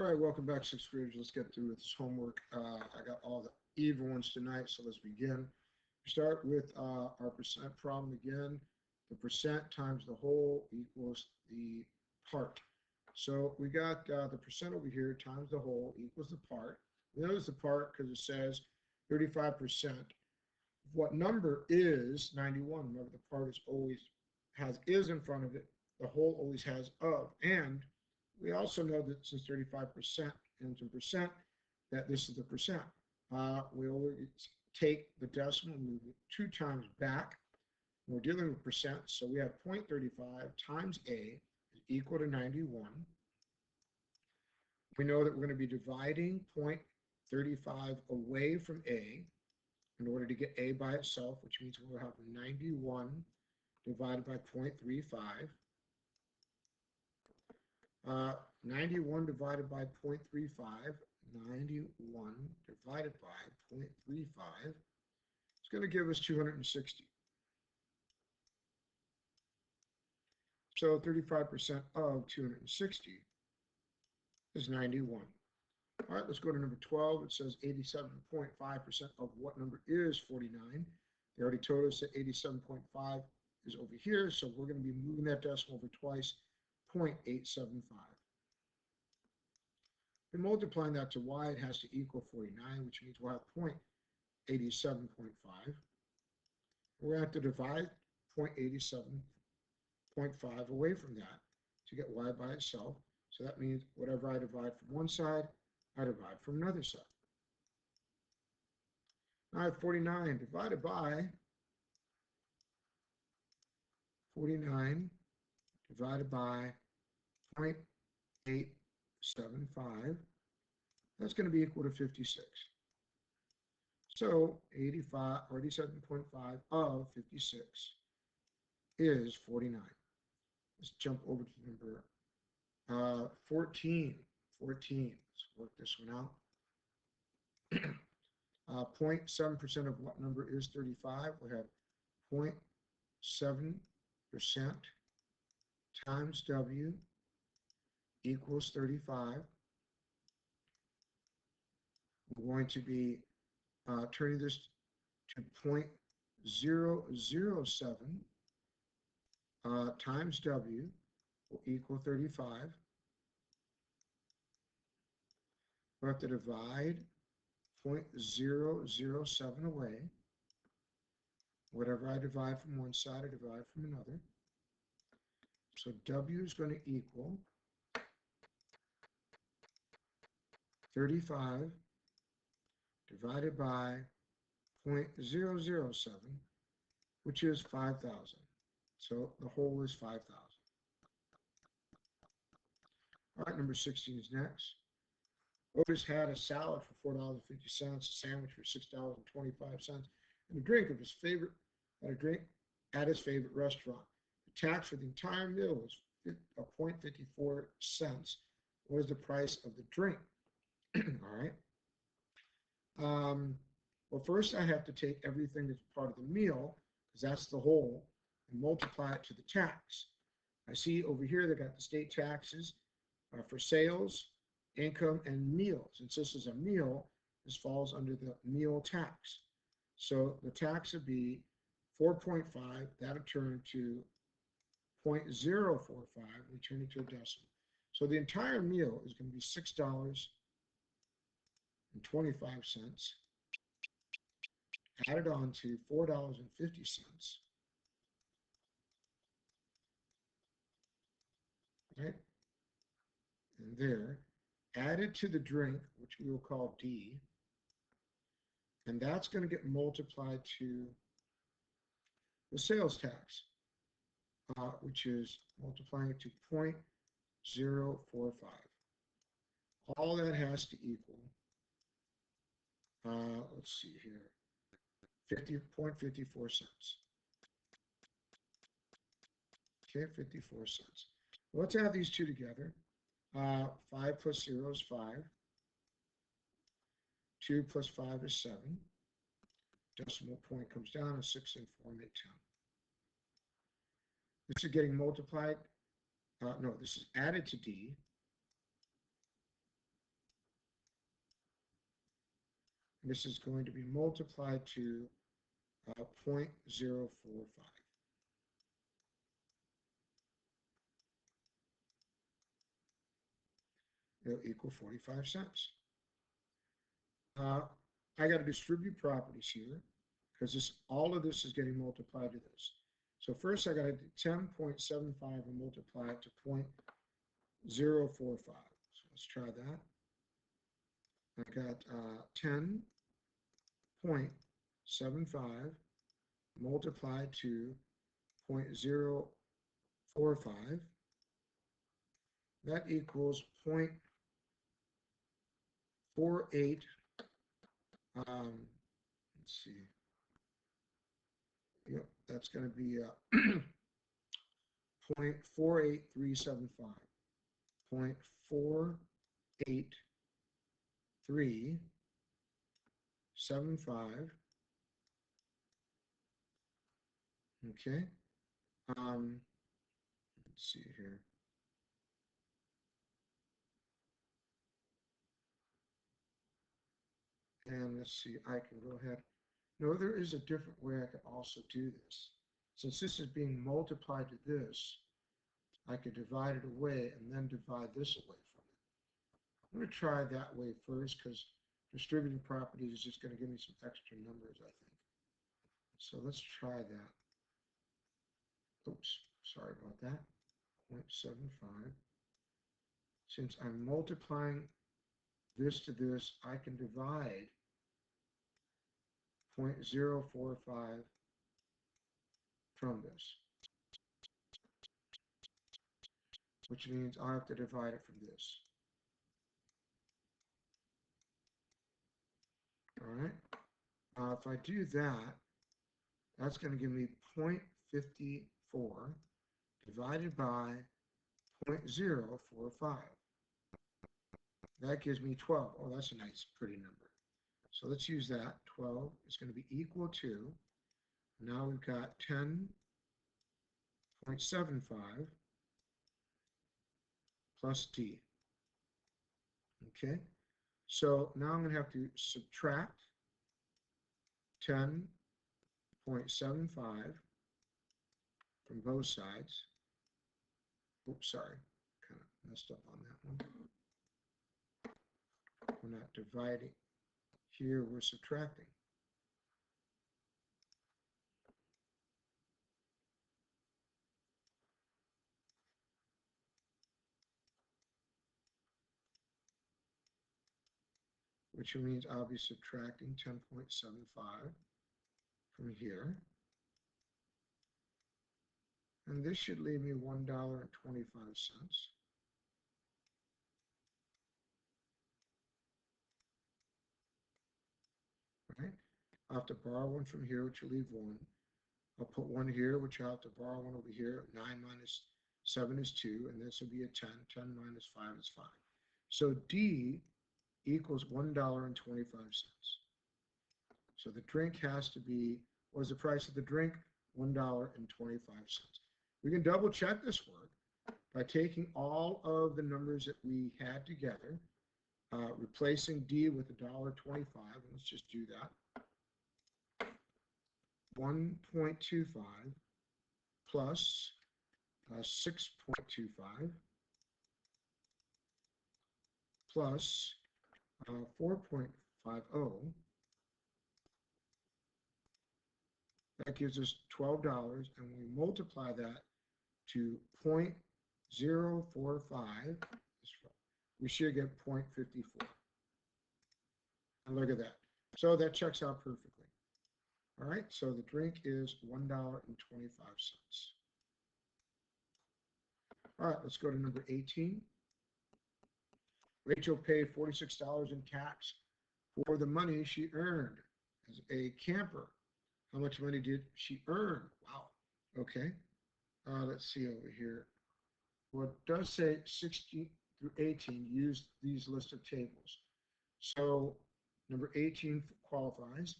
All right, welcome back, sixth graders. Let's get through this homework. I got all the even ones tonight, so let's begin. Start with our percent problem again. The percent times the whole equals the part. So we got the percent over here times the whole equals the part. We know it's the part because it says 35%. What number is 91? Remember, the part is always has is in front of it. The whole always has of. And we also know that since 35% ends in percent, that this is the percent. We always take the decimal, move it 2 times back. We're dealing with percent, so we have 0.35 times A is equal to 91. We know that we're going to be dividing 0.35 away from A in order to get A by itself, which means we'll have 91 divided by 0.35. 91 divided by 0.35, 91 divided by 0.35 is going to give us 260. So 35% of 260 is 91. All right, let's go to number 12. It says 87.5% of what number is 49. They already told us that 87.5 is over here, so we're going to be moving that decimal over twice, 0.875. And multiplying that to y, it has to equal 49, which means we'll have 0.87.5. We're going to have to divide 0.87.5 away from that to get y by itself. So that means whatever I divide from one side, I divide from another side. Now I have 49 divided by 49 divided by 0.875. That's going to be equal to 56. So 85 or 87.5 of 56 is 49. Let's jump over to number 14. 14. Let's work this one out. 0.7% of what number is 35? We have 0.7% times W equals 35. We're going to be turning this to 0.007 times W will equal 35. We have to divide 0.007 away. Whatever I divide from one side, I divide from another. So W is going to equal 35 divided by 0.007, which is 5,000. So the whole is 5,000. All right, number 16 is next. Otis had a salad for $4.50, a sandwich for $6.25, and a drink of his favorite, at his favorite restaurant. The tax for the entire meal was 0.54 cents. What is the price of the drink? All right. Well, first I have to take everything that's part of the meal, because that's the whole, and multiply it to the tax. I see over here they got the state taxes for sales, income, and meals. And since this is a meal, this falls under the meal tax. So the tax would be 4.5. That'll turn to 0.045. We turn it to a decimal. So the entire meal is going to be $6.25 added on to $4.50. Right? And there, added to the drink, which we will call D, and that's going to get multiplied to the sales tax, which is multiplying it to 0.045. All that has to equal, let's see here, 50.54 cents. Okay, 54 cents. Let's add these two together. 5 plus 0 is 5. 2 plus 5 is 7. Decimal point comes down, and 6 and 4 make 10. This is getting multiplied. No, this is added to D. This is going to be multiplied to 0.045. It'll equal 45 cents. I got to distribute properties here because all of this is getting multiplied to this. So first I got to do 10.75 and multiply it to 0.045. So let's try that. I got 10.75 multiplied to 0.045. That equals 0.48. Let's see. Yep, that's going to be 0.48375. 0.48375. Okay. Let's see here. And let's see, I can go ahead. No, there is a different way I could also do this. Since this is being multiplied to this, I could divide it away and then divide this away from it. I'm going to try that way first because distributed properties is just going to give me some extra numbers, I think. So let's try that. Oops, sorry about that. 0.75. Since I'm multiplying this to this, I can divide 0.045 from this, which means I have to divide it from this. All right. If I do that, that's going to give me 0.54 divided by 0.045. That gives me 12. Oh, that's a nice, pretty number. So let's use that. 12 is going to be equal to, now we've got 10.75 plus D. Okay, so now I'm going to have to subtract 10.75 from both sides. Oops, sorry, kind of messed up on that one. We're not dividing. Here we're subtracting. Which means I'll be subtracting 10.75 from here. And this should leave me $1.25. Right? I'll have to borrow one from here, which will leave 1. I'll put 1 here, which I'll have to borrow 1 over here. 9 minus 7 is 2, and this will be a 10. 10 minus 5 is 5. So D equals $1.25. So the drink has to be, what was the price of the drink? $1.25. We can double check this work by taking all of the numbers that we had together, replacing D with $1.25. Let's just do that. 1.25 plus 6.25 plus 4.50. That gives us $12, and we multiply that to 0.045. We should get 0.54. And look at that. So that checks out perfectly. All right, so the drink is $1.25. All right, let's go to number 18. Rachel paid $46 in tax for the money she earned as a camper. How much money did she earn? Wow. Okay. Let's see over here. Well, it does say 16 through 18 use these list of tables. So number 18 qualifies.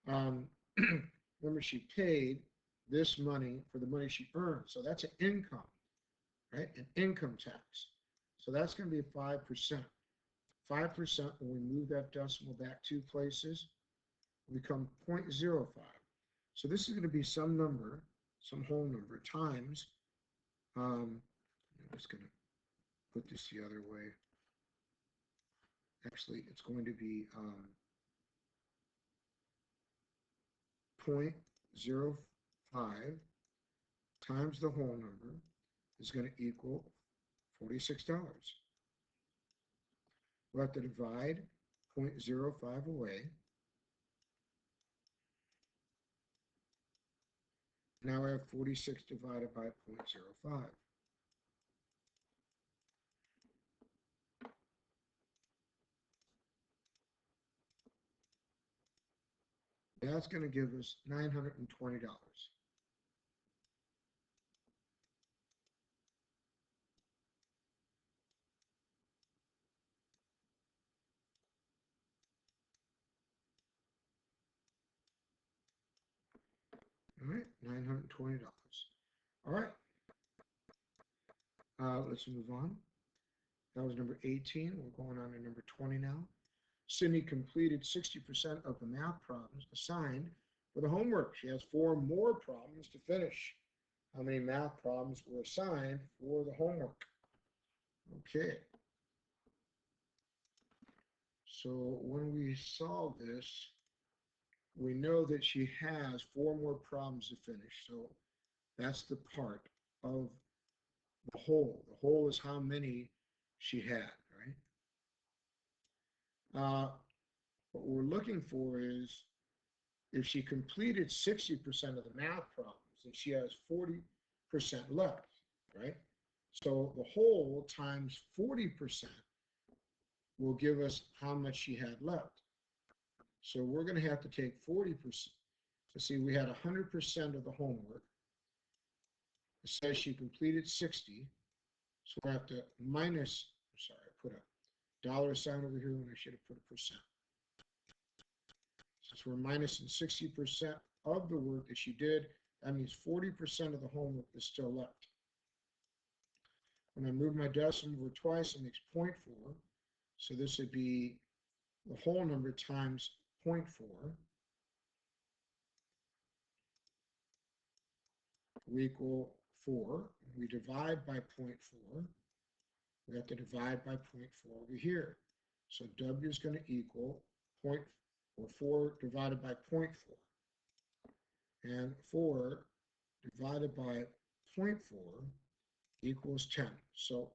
Remember, she paid this money for the money she earned. So that's an income, right? An income tax. So that's going to be 5%. 5% when we move that decimal back 2 places will become 0.05. So this is going to be some number, some whole number, times, I'm just going to put this the other way. Actually, it's going to be 0.05 times the whole number is going to equal $46. We'll have to divide 0.05 away. Now I have 46 divided by 0.05. That's going to give us $920. All right, $920. All right, let's move on. That was number 18. We're going on to number 20 now. Sydney completed 60% of the math problems assigned for the homework. She has 4 more problems to finish. How many math problems were assigned for the homework? Okay. So when we solve this, we know that she has 4 more problems to finish. So that's the part of the whole. The whole is how many she had, right? What we're looking for is if she completed 60% of the math problems, then she has 40% left, right? So the whole times 40% will give us how much she had left. So we're going to have to take 40%. So see, we had 100% of the homework. It says she completed 60. So we have to minus, sorry, I put a dollar sign over here when I should have put a percent. Since we're minusing 60% of the work that she did, that means 40% of the homework is still left. When I move my decimal over twice, it makes 0.4. So this would be the whole number times 0.4. We equal 4. We divide by 0.4. We have to divide by 0.4 over here. So W is going to equal 4 divided by 0.4. And 4 divided by 0.4 equals 10. So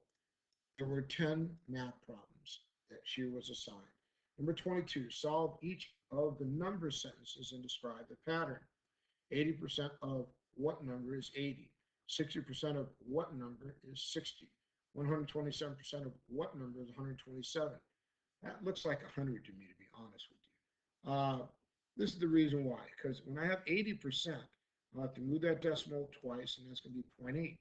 there were 10 math problems that she was assigned. Number 22, solve each of the number sentences and describe the pattern. 80% of what number is 80? 60% of what number is 60? 127% of what number is 127? That looks like 100 to me, to be honest with you. This is the reason why, because when I have 80%, I'll have to move that decimal twice, and that's going to be 0.8.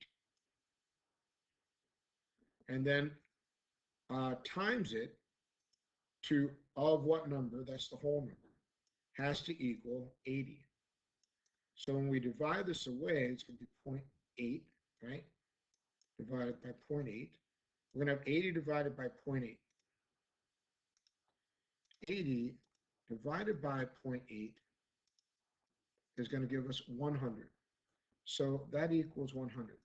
And then times it to of what number, that's the whole number, has to equal 80. So when we divide this away, it's going to be 0.8, right? Divided by 0.8. We're going to have 80 divided by 0.8. 80 divided by 0.8 is going to give us 100. So that equals 100.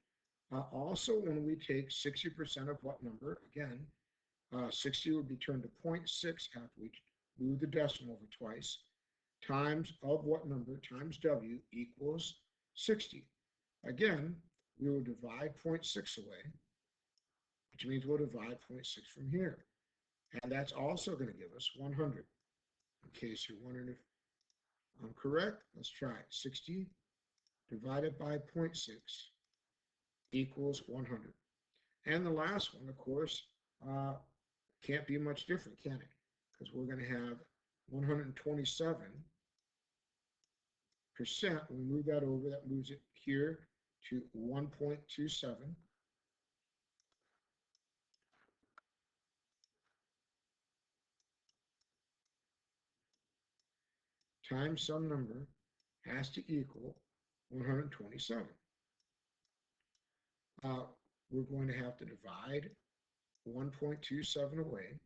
Also, when we take 60% of what number, again, 60 would be turned to 0.6 after we move the decimal over twice, times of what number times W equals 60. Again, we will divide 0.6 away, which means we'll divide 0.6 from here. And that's also going to give us 100. In case you're wondering if I'm correct, let's try it. 60 divided by 0.6 equals 100. And the last one, of course, can't be much different, can it? Because we're going to have 127%. When we move that over, that moves it here to 1.27. Times some number has to equal 127. We're going to have to divide 1.27 away.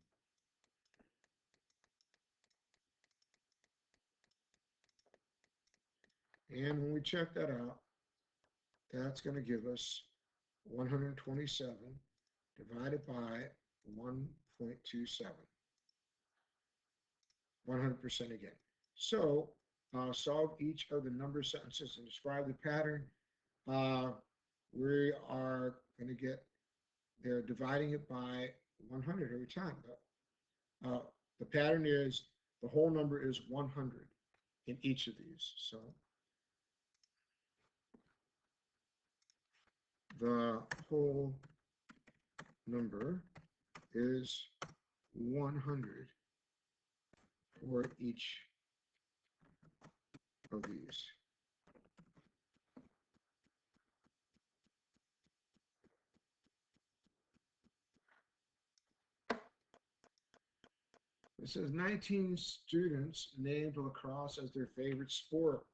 And when we check that out, that's going to give us 127 divided by 1.27. 100% again. So solve each of the number sentences and describe the pattern. We are going to get, they're dividing it by 100 every time. The pattern is the whole number is 100 in each of these. So the whole number is 100 for each of these. It says 19 students named lacrosse as their favorite sport.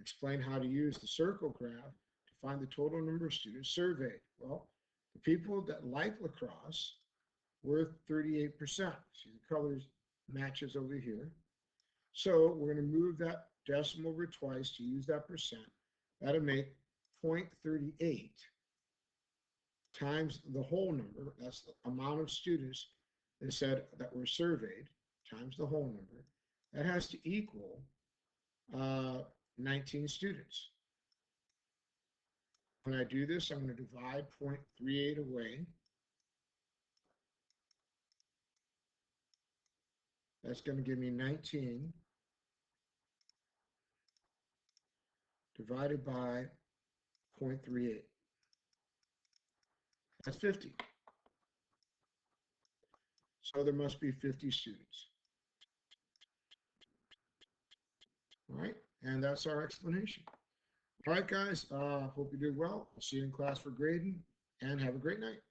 Explain how to use the circle graph to find the total number of students surveyed. Well, the people that like lacrosse were 38%. See the colors matches over here. So we're going to move that decimal over twice to use that percent. That'll make 0.38 times the whole number. That's the amount of students that said that were surveyed times the whole number. That has to equal 19 students. When I do this, I'm going to divide 0.38 away. That's going to give me 19 divided by 0.38. That's 50. So there must be 50 students. All right, and that's our explanation. All right, guys, hope you did well. I'll see you in class for grading, and have a great night.